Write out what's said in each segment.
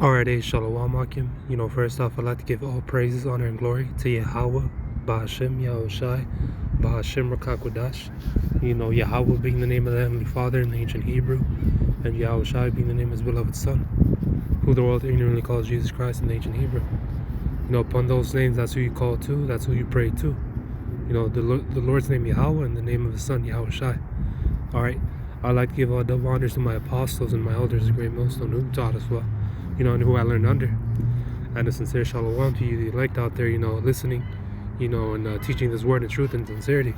Alright, Shalom Akim. First off, I'd like to give all praises, honor, and glory to Yahweh, Bahashem Yahushai, Bahashem Rakakwadash. Yahweh being the name of the Heavenly Father in the ancient Hebrew, and Yahushai being the name of His beloved Son, who the world ignorantly calls Jesus Christ in the ancient Hebrew. Upon those names, that's who you call to, that's who you pray to. The Lord's name Yahweh and the name of His Son Yahushai. Alright, I'd like to give all double honors to my apostles and my elders, the great millstone who taught us well. And who I learned under. And a sincere shalom to you, the elect out there, listening, and teaching this word in truth and sincerity.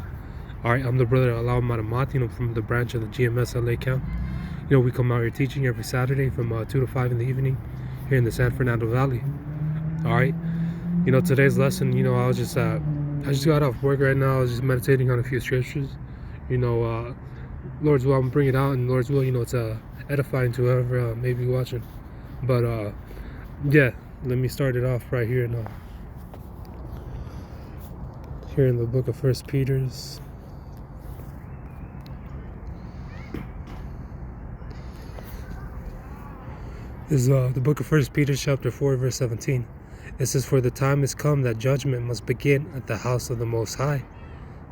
Alright, I'm the brother Alau Matamat, from the branch of the GMS LA camp. We come out here teaching every Saturday from 2 to 5 in the evening here in the San Fernando Valley. Alright, today's lesson, I just got off work right now. I was just meditating on a few scriptures. Lord's will, I'm gonna bring it out, and Lord's will, it's edifying to whoever may be watching. But yeah, let me start it off right here now. Here in the book of 1 Peter's. Is the book of 1 Peter chapter 4 verse 17. It says, "For the time is come that judgment must begin at the house of the Most High."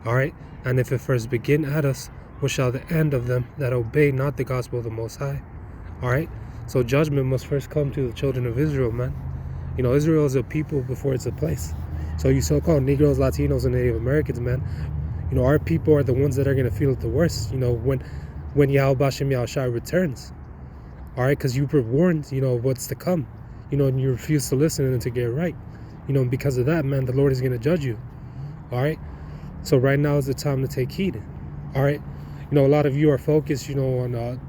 Alright, and if it first begin at us, what shall the end of them that obey not the gospel of the Most High? Alright, so judgment must first come to the children of Israel, man. Israel is a people before it's a place. So you so-called Negroes, Latinos, and Native Americans, man, our people are the ones that are going to feel it the worst, when Yahweh Bashem Yahushai returns. Alright, because you were warned, what's to come, and you refuse to listen and to get right. And because of that, man, the Lord is going to judge you. Alright, so right now is the time to take heed. Alright, a lot of you are focused, on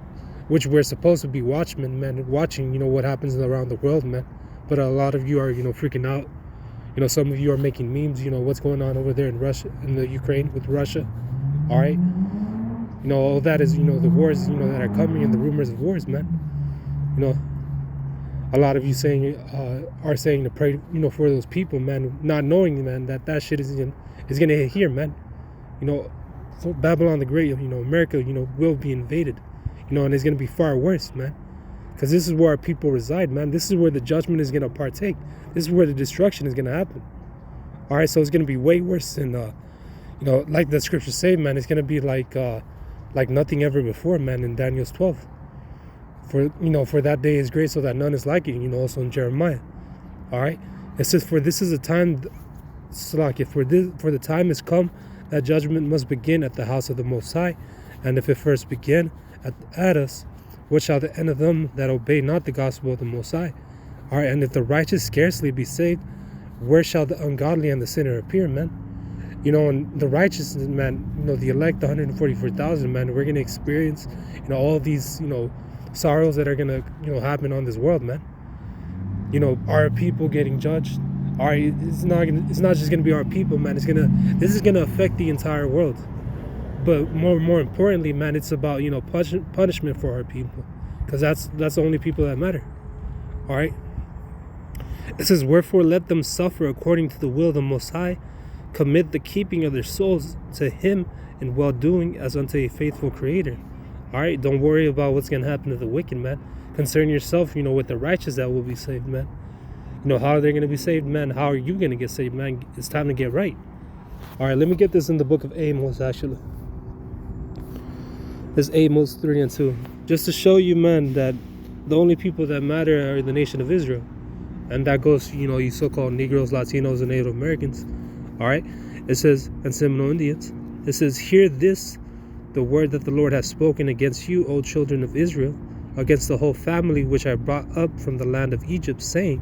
which we're supposed to be watchmen, man, watching, what happens around the world, man. But a lot of you are, freaking out. Some of you are making memes, what's going on over there in Russia, in the Ukraine with Russia. All right. All that is, the wars, that are coming and the rumors of wars, man. A lot of you are saying to pray, for those people, man, not knowing, man, that shit is going to hit here, man. So Babylon the Great, America, will be invaded. And it's going to be far worse, man. Because this is where our people reside, man. This is where the judgment is going to partake. This is where the destruction is going to happen. All right, so it's going to be way worse than, like the scriptures say, man. It's going to be like nothing ever before, man, in Daniel's 12. For that day is great, so that none is like it, also in Jeremiah. All right, it says, for this is a time, for the time is come that judgment must begin at the house of the Most High. And if it first begin at us, what shall the end of them that obey not the gospel of the Most High? All right, and if the righteous scarcely be saved, where shall the ungodly and the sinner appear, man? And the righteous, man, the elect, the 144,000, man, we're going to experience, all these, sorrows that are going to, happen on this world, man. Our people getting judged. All right, it's not just going to be our people, man. This is going to affect the entire world. But more importantly, man, it's about, punishment for our people. Because that's the only people that matter. All right? It says, "Wherefore let them suffer according to the will of the Most High. Commit the keeping of their souls to Him in well-doing as unto a faithful Creator." All right? Don't worry about what's going to happen to the wicked, man. Concern yourself, with the righteous that will be saved, man. How are they going to be saved, man? How are you going to get saved, man? It's time to get right. All right, let me get this in the book of Amos, actually. This Amos 3 and 2, just to show you, man, that the only people that matter are the nation of Israel, and that goes, you so-called Negroes, Latinos, and Native Americans. All right, it says, and Seminole Indians. It says, "Hear this, the word that the Lord has spoken against you, O children of Israel, against the whole family which I brought up from the land of Egypt, saying,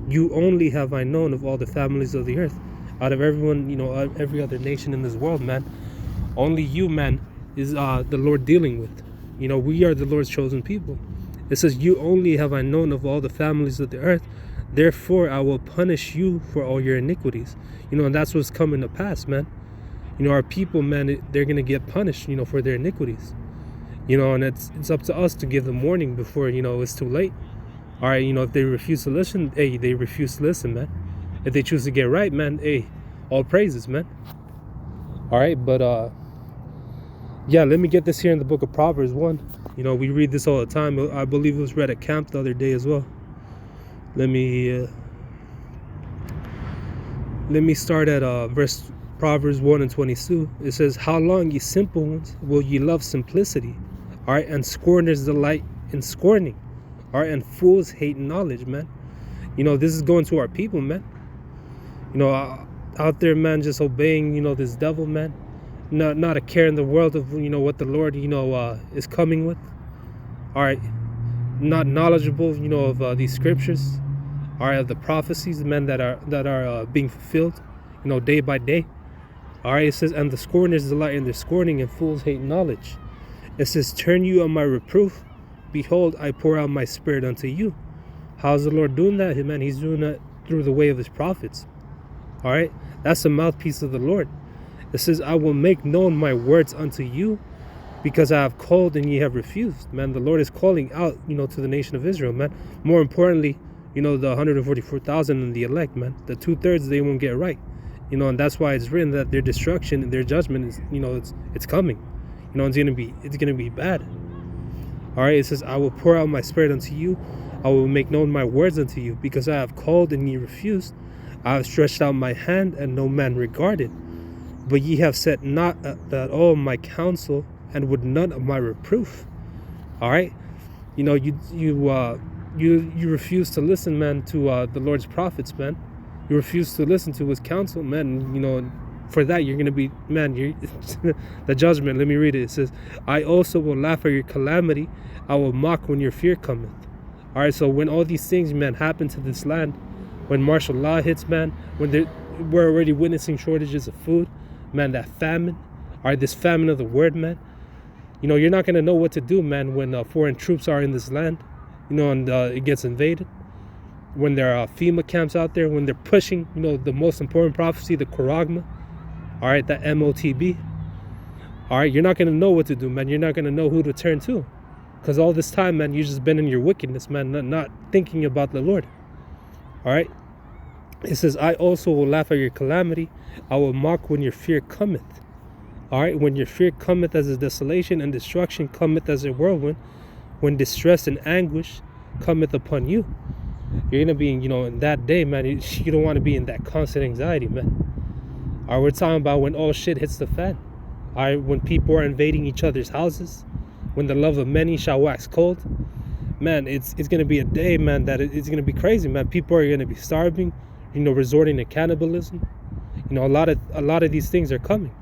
you only have I known of all the families of the earth." Out of everyone, every other nation in this world, man, only you, man, is the Lord dealing with. We are the Lord's chosen people. It says, "You only have I known of all the families of the earth, therefore I will punish you for all your iniquities." And that's what's coming to pass, man. Our people, man, they're going to get punished, for their iniquities. And it's up to us to give them warning before, it's too late. All right, if they refuse to listen, hey, they refuse to listen, man. If they choose to get right, man, hey, all praises, man. All right, but yeah, let me get this here in the book of Proverbs 1. We read this all the time. I believe it was read at camp the other day as well. Let me start at verse Proverbs 1:22. It says, "How long, ye simple ones, will ye love simplicity? All right, and scorners delight in scorning. All right, and fools hate knowledge," man. This is going to our people, man. Out there, man, just obeying, this devil, man. Not a care in the world of, what the Lord, is coming with. All right, not knowledgeable, of these scriptures. All right, of the prophecies, man, that are being fulfilled, day by day. All right, it says, "And the scorners delight in their scorning, and fools hate knowledge." It says, "Turn you on my reproof. Behold, I pour out my spirit unto you." How's the Lord doing that? Man, he's doing that through the way of his prophets. All right, that's the mouthpiece of the Lord. It says, "I will make known my words unto you, because I have called and ye have refused." Man, the Lord is calling out, to the nation of Israel, man. More importantly, the 144,000 and the elect, man. The 2/3 they won't get right, and that's why it's written that their destruction and their judgment is, it's coming. It's gonna be bad. All right, it says, "I will pour out my spirit unto you. I will make known my words unto you, because I have called and ye refused. I have stretched out my hand and no man regarded. But ye have set not at all my counsel, and would none of my reproof." All right, you refuse to listen, man, to the Lord's prophets, man. You refuse to listen to his counsel, man. For that you're gonna be, man, the judgment. Let me read it. It says, "I also will laugh at your calamity. I will mock when your fear cometh." All right, so when all these things, man, happen to this land, when martial law hits, man, when we're already witnessing shortages of food, man, that famine, all right, this famine of the word, man, you're not going to know what to do, man, when foreign troops are in this land, and it gets invaded. When there are FEMA camps out there, when they're pushing, the most important prophecy, the Koragma, all right, that MOTB, all right, you're not going to know what to do, man. You're not going to know who to turn to. Because all this time, man, you've just been in your wickedness, man, not thinking about the Lord. All right. It says, "I also will laugh at your calamity. I will mock when your fear cometh." All right. When your fear cometh as a desolation, and destruction cometh as a whirlwind, when distress and anguish cometh upon you. You're going to be, in that day, man, you don't want to be in that constant anxiety, man. All right. We're talking about when all shit hits the fan. All right. When people are invading each other's houses. When the love of many shall wax cold, man, it's going to be a day, man, that it's going to be crazy, man. People are going to be starving, resorting to cannibalism. A lot of these things are coming.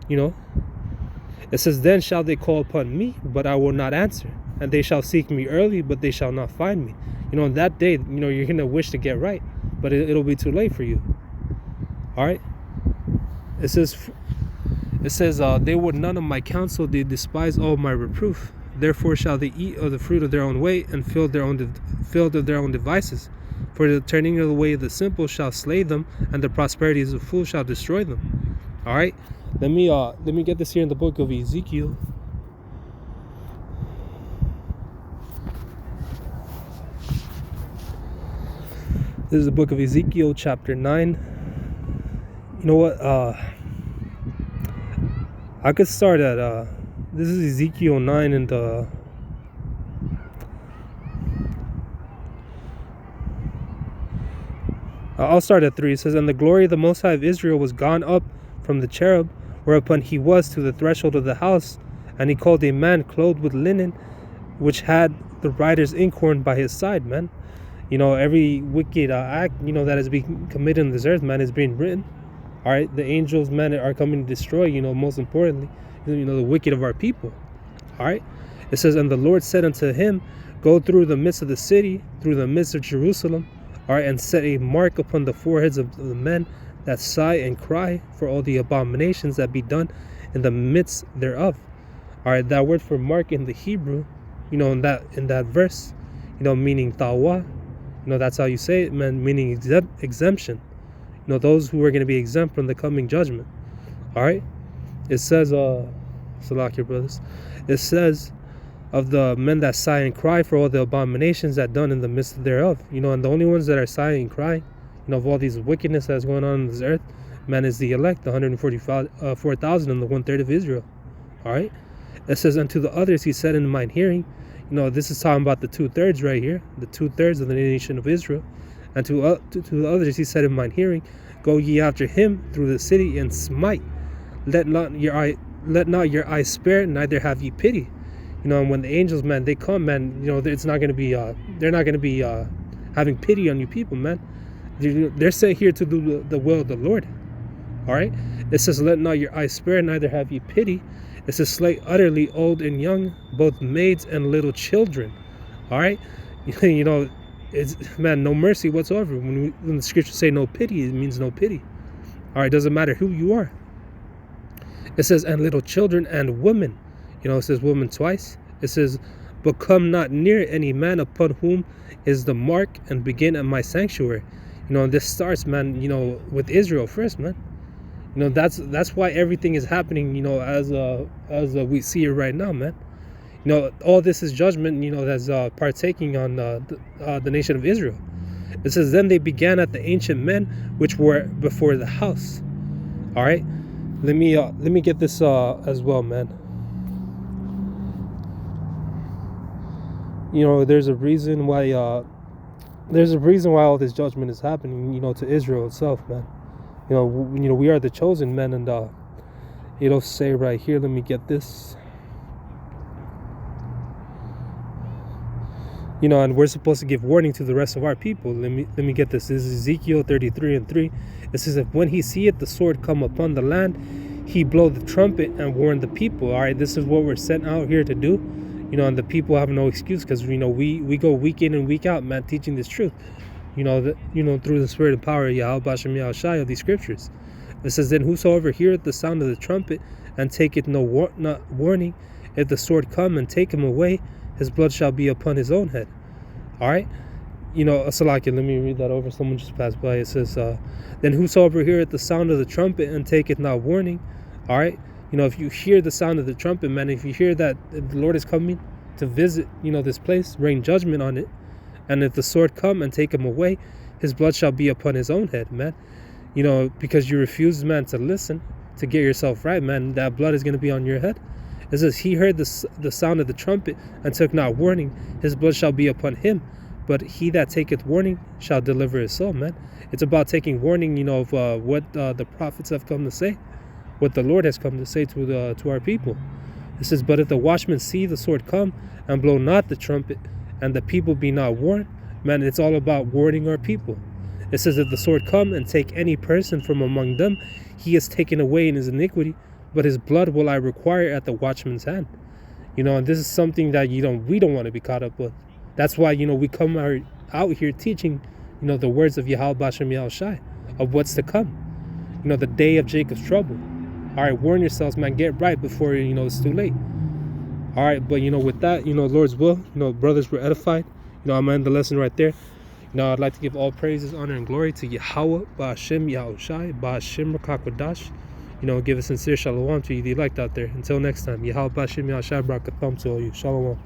It says, "Then shall they call upon me, but I will not answer, and they shall seek me early, but they shall not find me." On that day, you're going to wish to get right, but it'll be too late for you. All right. It says, "They would none of my counsel, they despise all my reproof. Therefore shall they eat of the fruit of their own way, and filled of their own devices. For the turning of the way of the simple shall slay them, and the prosperities of fools shall destroy them." All right, let me get this here in the book of Ezekiel. This is the book of Ezekiel, chapter 9. You know what? I could start at this is Ezekiel 9, and I'll start at 3. It says, "And the glory of the Most High of Israel was gone up from the cherub whereupon he was to the threshold of the house, and he called a man clothed with linen, which had the writer's inkhorn by his side." Man, every wicked act, that is being committed on this earth, man, is being written. All right, the angels, man, are coming to destroy, most importantly, the wicked of our people. All right, it says, "And the Lord said unto him, Go through the midst of the city, through the midst of Jerusalem, all right, and set a mark upon the foreheads of the men that sigh and cry for all the abominations that be done in the midst thereof." All right, that word for mark in the Hebrew, in that verse, meaning tawa, that's how you say it, man, meaning exemption. Those who are going to be exempt from the coming judgment. All right, it says, Salak, your brothers, it says, "Of the men that sigh and cry for all the abominations that done in the midst thereof." And the only ones that are sighing and crying, of all these wickedness that's going on this earth, man, is the elect, the 144,000 and the 1/3 of Israel. All right, it says, "Unto the others he said in mine hearing, This is talking about the 2/3 right here, the 2/3 of the nation of Israel. And to the others he said in mine hearing, go ye after him through the city and smite. Let not your eye spare, neither have ye pity. And when the angels, man, they come, man, it's not going to be they're not going to be having pity on you people, man. They're sent here to do the will of the Lord. All right, it says, let not your eye spare, neither have ye pity. It says, slay utterly old and young, both maids and little children. All right, it's, man, no mercy whatsoever. When the scriptures say no pity, it means no pity. All right, doesn't matter who you are. It says, and little children and women. It says woman twice. It says, but come not near any man upon whom is the mark, and begin at my sanctuary. And this starts, man, with Israel first, man. That's why everything is happening, as we see it right now, man. All this is judgment, that's partaking on the nation of Israel. It says, then they began at the ancient men which were before the house. All right, let me get this as well, man. There's a reason why all this judgment is happening, to Israel itself, man. We are the chosen men, and it'll say right here, let me get this. And we're supposed to give warning to the rest of our people. Let me get this. This is Ezekiel 33:3. It says, if when he seeth the sword come upon the land, he blow the trumpet and warn the people. All right, this is what we're sent out here to do. And the people have no excuse, because we go week in and week out, man, teaching this truth. Through the spirit and power of Yahweh Bashem Yahushai of these scriptures. It says, then whosoever heareth the sound of the trumpet and taketh not warning, if the sword come and take him away, his blood shall be upon his own head. All right, Salaki, let me read that over. Someone just passed by. It says, then whosoever heareth the sound of the trumpet and taketh not warning. All right, if you hear the sound of the trumpet, man, if you hear that the Lord is coming to visit, this place, rain judgment on it, and if the sword come and take him away, his blood shall be upon his own head, man. Because you refuse, man, to listen, to get yourself right, man, that blood is going to be on your head. It says, he heard the sound of the trumpet and took not warning, his blood shall be upon him. But he that taketh warning shall deliver his soul, man. It's about taking warning, of what the prophets have come to say, what the Lord has come to say to our people. It says, but if the watchmen see the sword come and blow not the trumpet, and the people be not warned, man, it's all about warning our people. It says, if the sword come and take any person from among them, he is taken away in his iniquity, but his blood will I require at the watchman's hand. And this is something that we don't want to be caught up with. That's why we come out here teaching the words of Yahweh Bashem Yahushai, of what's to come, the day of Jacob's trouble. All right, warn yourselves, man, get right before it's too late. All right, but with that, Lord's will, brothers were edified. I'm gonna end the lesson right there. I'd like to give all praises, honor, and glory to Yahweh Ba'ashem Yahushai Ba'ashem Rakakwadash. Give a sincere shalom to you, the elect out there. Until next time, Yahweh Ba'ashem Yahushai Barakatham to all you. Shalom.